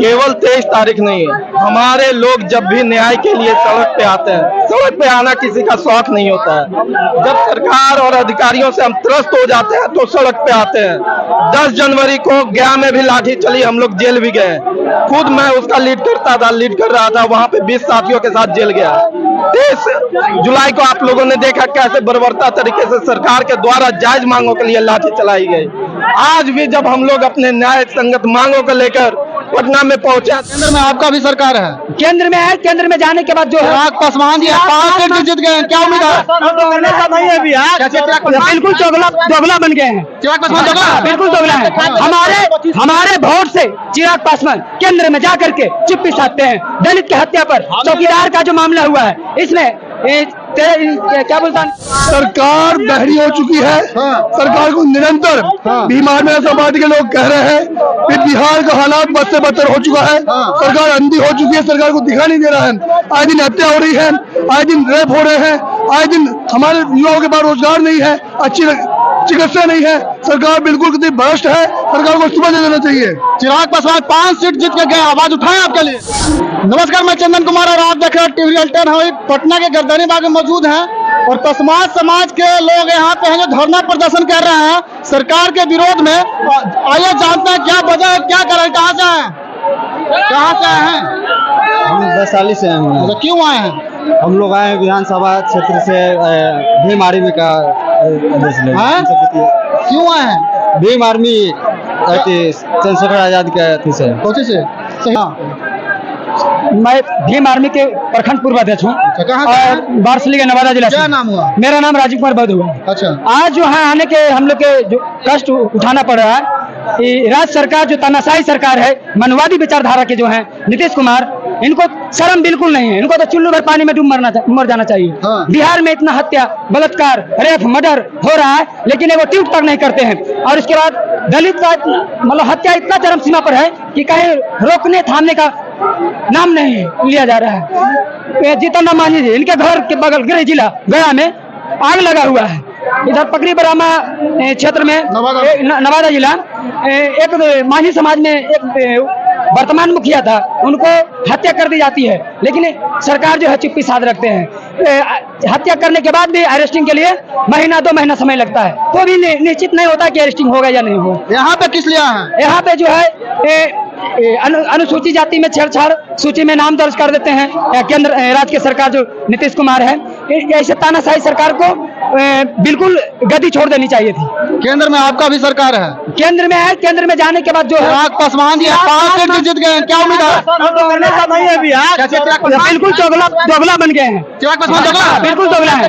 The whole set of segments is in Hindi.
केवल 23 तारीख नहीं है, हमारे लोग जब भी न्याय के लिए सड़क पे आते हैं, सड़क पे आना किसी का शौक नहीं होता है। जब सरकार और अधिकारियों से हम त्रस्त हो जाते हैं तो सड़क पे आते हैं। 10 जनवरी को गया में भी लाठी चली, हम लोग जेल भी गए, खुद मैं उसका लीड कर रहा था, वहां पे 20 साथियों के साथ जेल गया। 23 जुलाई को आप लोगों ने देखा कैसे बर्बरता तरीके से सरकार के द्वारा जायज मांगों के लिए लाठी चलाई गई। आज भी जब हम लोग अपने न्याय संगत मांगों को लेकर पटना में पहुंचे। केंद्र में आपका भी सरकार है, केंद्र में है, केंद्र में जाने के बाद जो है पासवान जी 5 सीट जीत गए हैं, क्या उम्मीद है? नहीं है बिहार, बिल्कुल दोगला बन गए हैं। चिराग पासवान दोगला? बिल्कुल दोगला है। हमारे वोट से चिराग पासवान केंद्र में जाकर के चुप्पी साधते हैं। दलित की हत्या पर चौकीदार का जो मामला हुआ है, इसमें क्या बोलता है, सरकार बहरी हो चुकी है। सरकार को निरंतर बीमार में समाज के लोग कह रहे हैं कि बिहार का हालात बद से बदतर हो चुका है। सरकार अंधी हो चुकी है, सरकार को दिखा नहीं दे रहा है। आए दिन हत्या हो रही है, आए दिन रेप हो रहे हैं, आए दिन हमारे युवाओं के पास रोजगार नहीं है, अच्छी चिकित्सा नहीं है। सरकार बिल्कुल कितनी भ्रष्ट है, सरकार को इस्तीफा दे देना चाहिए। चिराग पासवान 5 सीट जीत के गए, आवाज उठाएं आपके लिए। नमस्कार, मैं चंदन कुमार और आप देख रहे हैं टीवी रियल 10। हम पटना के गर्दनी बाग में मौजूद हैं और तस्मात समाज के लोग यहाँ पे हैं जो धरना प्रदर्शन कर रहे हैं सरकार के विरोध में। आइए जानते हैं क्या वजह है, क्या कर रहे हैं, कहाँ से आए हैं? हम वैशाली से आए हैं। क्यों आए हैं? हम लोग आए विधानसभा क्षेत्र से भीम आर्मी का आदेश ले। क्यों आए हैं? भीम आर्मी चंद्रशेखर आजाद के अथी से। कोची से? मैं भीम आर्मी के प्रखंड पूर्वाध्यक्ष हूँ और वारसली का नवादा जिला। क्या नाम हुआ? मेरा नाम राजीव कुमार बौद्ध हुआ। अच्छा, आज जो है आने के हम लोग के जो कष्ट उठाना पड़ रहा है, राज्य सरकार जो तानाशाही सरकार है, मनवादी विचारधारा के जो है नीतीश कुमार, इनको शर्म बिल्कुल नहीं है। इनको तो चुल्लू भर पानी में डूब मर जाना चाहिए। बिहार में इतना हत्या, बलात्कार, रेप, मर्डर हो रहा है, लेकिन वो ट्वीट तक नहीं करते हैं। और इसके बाद दलित का मतलब हत्या इतना चरम सीमा पर है कि कहीं रोकने थामने का नाम नहीं लिया जा रहा है। जीतन राम मांझी जी, इनके घर के बगल गृह जिला गया में आग लगा हुआ है। इधर पकड़ी बरामा क्षेत्र में नवादा जिला एक मांझी समाज में एक वर्तमान मुखिया था, उनको हत्या कर दी जाती है, लेकिन सरकार जो है चुप्पी साध रखते हैं। हत्या करने के बाद भी अरेस्टिंग के लिए महीना 2 महीना समय लगता है, तो भी निश्चित नहीं होता कि अरेस्टिंग होगा या नहीं होगा। यहाँ पे किस लिए है? यहाँ पे जो है अनुसूचित जाति में छेड़छाड़, सूची में नाम दर्ज कर देते हैं। केंद्र राज्य की सरकार जो नीतीश कुमार है, ऐसे तानाशाही सरकार को बिल्कुल गति छोड़ देनी चाहिए थी। केंद्र में आपका भी सरकार है, केंद्र में है, केंद्र में जाने के बाद जो है चिराग पासवान जी 5 सीट जीत गए हैं, क्या उम्मीद है? नहीं है बिहार, बिल्कुल दोगला बन गए हैं। चिराग पासवान दोगला? बिल्कुल दोगला है।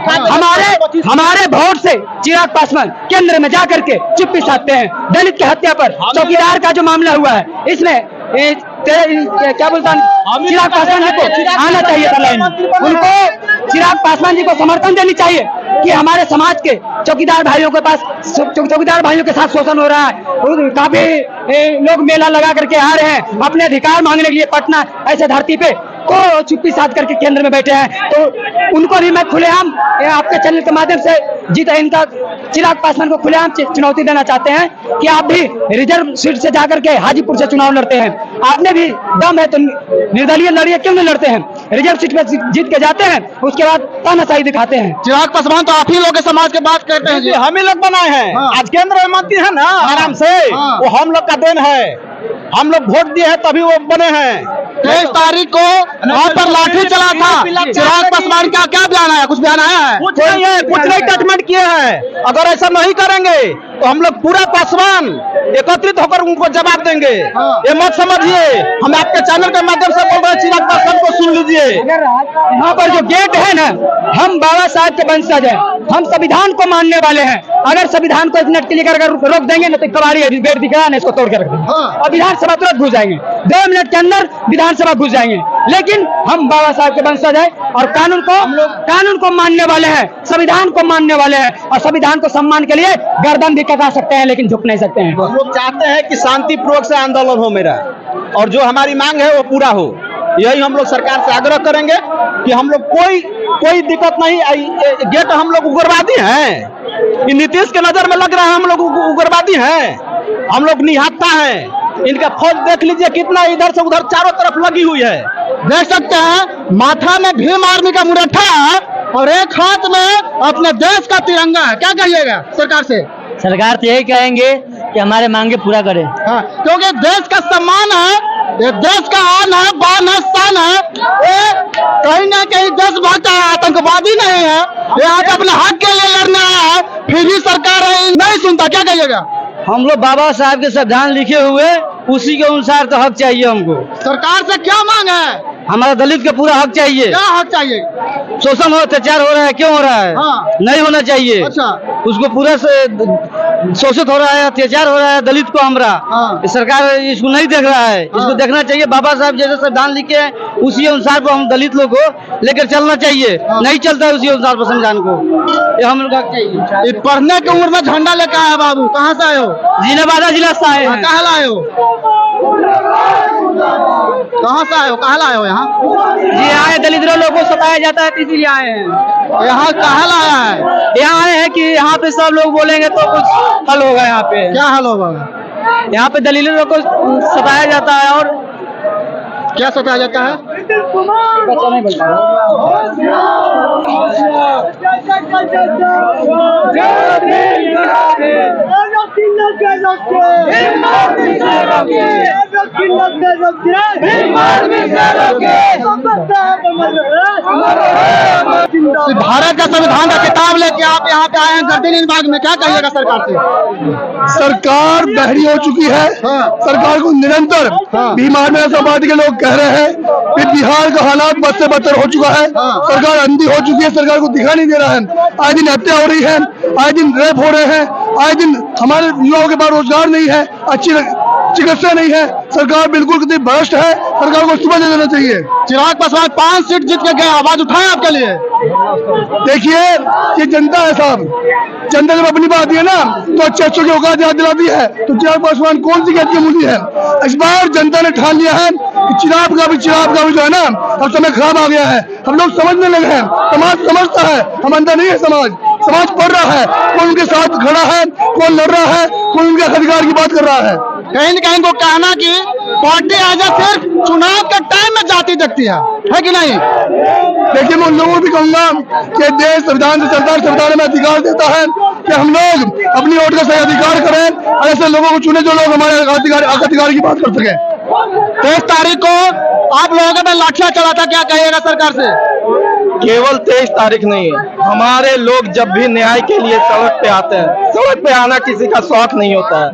हमारे वोट से चिराग पासवान केंद्र में जाकर के चुप्पी साधते हैं। दलित की हत्या पर चौकीदार का जो मामला हुआ है, इसमें क्या बोलता है, चिराग पासवान जी को आना चाहिए था लाइन। उनको चिराग पासवान जी को समर्थन देनी चाहिए कि हमारे समाज के चौकीदार भाइयों के पास चौकीदार भाइयों के साथ शोषण हो रहा है। काफी लोग मेला लगा करके आ रहे हैं अपने अधिकार मांगने के लिए पटना ऐसे धरती पे, को चुप्पी साध करके केंद्र में बैठे हैं। तो उनको भी मैं खुलेआम आपके चैनल के माध्यम से इनका चिराग पासवान को खुलेआम चुनौती देना चाहते हैं कि आप भी रिजर्व सीट से जाकर के हाजीपुर से चुनाव लड़ते हैं। आपने भी दम है तो निर्दलीय लड़िए, क्यों नहीं लड़ते हैं? रिजर्व सीट पे जीत के जाते हैं, उसके बाद तानाशाही दिखाते हैं। चिराग पासवान तो आप ही लोग के समाज के बात करते हैं जी। हम ही लोग बनाए हैं। आज केंद्र में मंत्री है ना आराम से, वो हम लोग का देन है। हम लोग वोट दिए हैं तभी वो बने हैं। 23 तारीख को वहाँ पर लाठी चला था, चिराग पासवान का क्या बयान आया? कुछ बयान आया है? कुछ नहीं है, कुछ नहीं स्टेटमेंट किए हैं। अगर ऐसा नहीं करेंगे तो हम लोग पूरा पासवान एकत्रित होकर उनको जवाब देंगे। ये मत समझिए, हम आपके चैनल के माध्यम से बोल रहे हैं, चिराग पासवान को सुन लीजिए। यहाँ पर जो गेट है ना, हम बाबा साहब के वंशज हैं, हम संविधान को मानने वाले हैं। अगर संविधान को 1 मिनट के लिए अगर रोक देंगे ना तो कबाड़ी गेट दिख रहा है ना, इसको तोड़ के रख देंगे और विधानसभा तुरंत घुस जाएंगे। 2 मिनट के अंदर विधानसभा घुस जाएंगे। लेकिन हम बाबा साहब के वंशज हैं और कानून को मानने वाले हैं, संविधान को मानने वाले हैं और संविधान को सम्मान के लिए गर्दन भी कटा सकते हैं, लेकिन झुक नहीं सकते हैं। हम लोग चाहते हैं कि शांतिपूर्वक से आंदोलन हो मेरा, और जो हमारी मांग है वो पूरा हो। यही हम लोग सरकार से आग्रह करेंगे कि हम लोग कोई दिक्कत नहीं। गेट हम लोग उग्रवादी हैं, नीतीश के नजर में लग रहा है हम लोग उग्रवादी हैं, हम लोग निहत्था हैं। इनका फौज देख लीजिए कितना इधर से उधर चारों तरफ लगी हुई है। देख सकते हैं माथा में भीम आर्मी का मुरट्ठा है और एक हाथ में अपने देश का तिरंगा है। क्या कहिएगा सरकार से? सरकार से यही कहेंगे कि हमारे मांगे पूरा करे। हाँ, क्योंकि देश का सम्मान है, ये देश का आन है, बान है, शान है। ये कहीं ना कहीं देशभक्त है, आतंकवादी नहीं है। ये आज अपने हक के लिए लड़ने आया है, फिर भी सरकार नहीं सुनता। क्या कहिएगा? हम लोग बाबा साहब के संविधान लिखे हुए उसी के अनुसार तो हक चाहिए हमको। सरकार से क्या मांग है? हमारा दलित का पूरा हक चाहिए। क्या हक चाहिए? शोषण हो, अत्याचार हो रहा है, क्यों हो रहा है? हाँ। नहीं होना चाहिए। अच्छा। उसको पूरा से शोषित हो रहा है, अत्याचार हो रहा है दलित को हमरा। हाँ। सरकार इसको नहीं देख रहा है। इसको देखना चाहिए। बाबा साहब जैसे संविधान लिखे हैं उसी अनुसार पर हम दलित लोग को लेकर चलना चाहिए। नहीं चलता है उसी अनुसार पर संविधान को, ये हम लोग हक चाहिए। ये पढ़ने की उम्र में झंडा लेकर आया बाबू, कहाँ से आए हो? जिनाबादा जिला से आए हैं। कहाँ लाए हो? कहाँ से आए हो? कहाँ लाए हो? यहाँ जी आए, दलित लोगों को सताया जाता है तो इसीलिए आए हैं। यहाँ कहाँ लाया है? यहाँ आए हैं कि यहाँ पे सब लोग बोलेंगे तो कुछ हल होगा। यहाँ पे क्या हल होगा? यहाँ पे दलित लोगों को सताया जाता है। और क्या सताया जाता है? बच्चा नहीं बोलता भारत का संविधान का किताब लेके आप यहाँ पे आए हैं गर्दनी बाग में। क्या कहिएगा सरकार से? सरकार बहरी हो चुकी है। हाँ। सरकार को निरंतर भीम आर्मी समाज के लोग कह रहे हैं कि बिहार का हालात बद से बदतर हो चुका है। हाँ। सरकार अंधी हो चुकी है, सरकार को दिखाई नहीं दे रहा है। आए दिन हत्या हो रही है, आए दिन रेप हो रहे हैं, आए दिन हमारे युवाओं के पास रोजगार नहीं है, अच्छी चिकित्सा नहीं है। सरकार बिल्कुल कितनी भ्रष्ट है। सरकार को इस्तीफा दे देना चाहिए। चिराग पासवान 5 सीट जीत के गए, आवाज उठाए आपके लिए। देखिए ये जनता है साहब, जनता जब अपनी बात है ना तो अच्छे की औकात याद दिलाती है। तो चिराग पासवान कौन सी कहती मूली है? इस बार जनता ने ठान लिया है कि चिराग का भी जो है ना अब समय खराब आ गया है। हम लोग समझने लगे हैं, समाज समझता है, हम अंदर नहीं है। समाज पढ़ रहा है, कौन उनके साथ खड़ा है, कौन लड़ रहा है, कौन उनके अधिकार की बात कर रहा है। कहीं न कहीं को कहना कि पार्टी आज सिर्फ चुनाव के टाइम में जाती देखती है कि नहीं? देखिए मैं उन लोगों को भी कहूंगा कि देश संविधान से चलता है, संविधान में अधिकार देता है कि हम लोग अपनी वोट का सही अधिकार करें और ऐसे लोगों को चुने जो लोग हमारे अधिकार की बात कर सके। 23 तारीख को आप लोगों के पे लाठियां चला था, क्या कहिएगा सरकार से? केवल 23 तारीख नहीं है, हमारे लोग जब भी न्याय के लिए सड़क पे आते हैं, सड़क पे आना किसी का शौक नहीं होता है।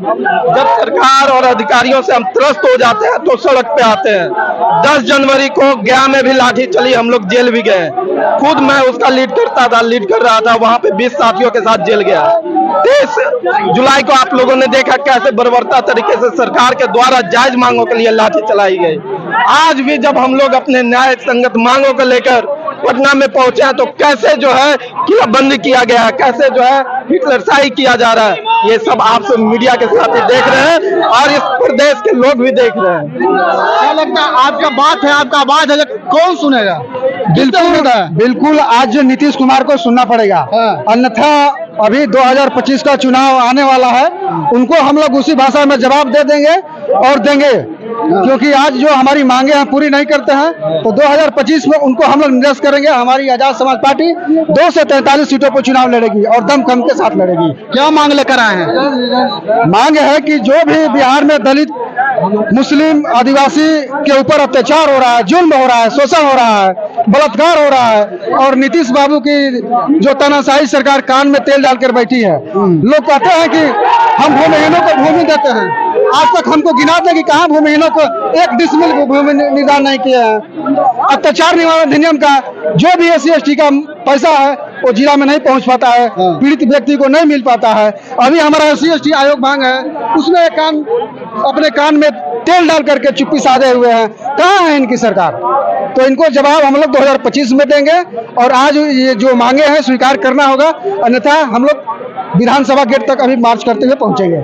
जब सरकार और अधिकारियों से हम त्रस्त हो जाते हैं तो सड़क पे आते हैं। 10 जनवरी को गया में भी लाठी चली, हम लोग जेल भी गए। खुद मैं उसका लीड कर रहा था, वहाँ पे 20 साथियों के साथ जेल गया। 23 जुलाई को आप लोगों ने देखा कैसे बर्बरता तरीके से सरकार के द्वारा जायज मांगों के लिए लाठी चलाई गई। आज भी जब हम लोग अपने न्याय संगत मांगों को लेकर पटना में पहुंचे हैं तो कैसे जो है किलाबंदी किया गया है, कैसे जो है हिटलरशाही किया जा रहा है, ये सब आप सब मीडिया के साथ ही देख रहे हैं और इस प्रदेश के लोग भी देख रहे हैं। क्या लगता है आपका बात है, आपका आवाज है, कौन सुनेगा? बिल्कुल आज जो नीतीश कुमार को सुनना पड़ेगा। अन्यथा अभी 2025 का चुनाव आने वाला है, उनको हम लोग उसी भाषा में जवाब दे देंगे और देंगे, क्योंकि आज जो हमारी मांगे हैं पूरी नहीं करते हैं तो 2025 में उनको हम लोग निरस्त करेंगे। हमारी आजाद समाज पार्टी 2 से 43 सीटों पर चुनाव लड़ेगी और दमखम के साथ लड़ेगी। क्या मांग लेकर आए हैं? मांग है कि जो भी बिहार में दलित, मुस्लिम, आदिवासी के ऊपर अत्याचार हो रहा है, जुल्म हो रहा है, शोषण हो रहा है, बलात्कार हो रहा है और नीतीश बाबू की जो तानाशाही सरकार कान में तेल डालकर बैठी है। लोग कहते हैं कि हम भूमिहीनों को भूमि देते हैं, आज तक हमको गिना दे कि कहाँ भूमिहीनों को 1 डिसमिल भूमि निदान नहीं किया है। अत्याचार निवारण अधिनियम का जो भी SC/ST का पैसा है वो जिला में नहीं पहुंच पाता है, पीड़ित व्यक्ति को नहीं मिल पाता है। अभी हमारा SC/ST आयोग मांग है, उसमें अपने कान में तेल डाल करके चुप्पी साधे हुए हैं। कहाँ है इनकी सरकार? तो इनको जवाब हम लोग 2025 में देंगे और आज ये जो मांगे हैं स्वीकार करना होगा, अन्यथा हम लोग विधानसभा गेट तक अभी मार्च करते हुए पहुंचेंगे।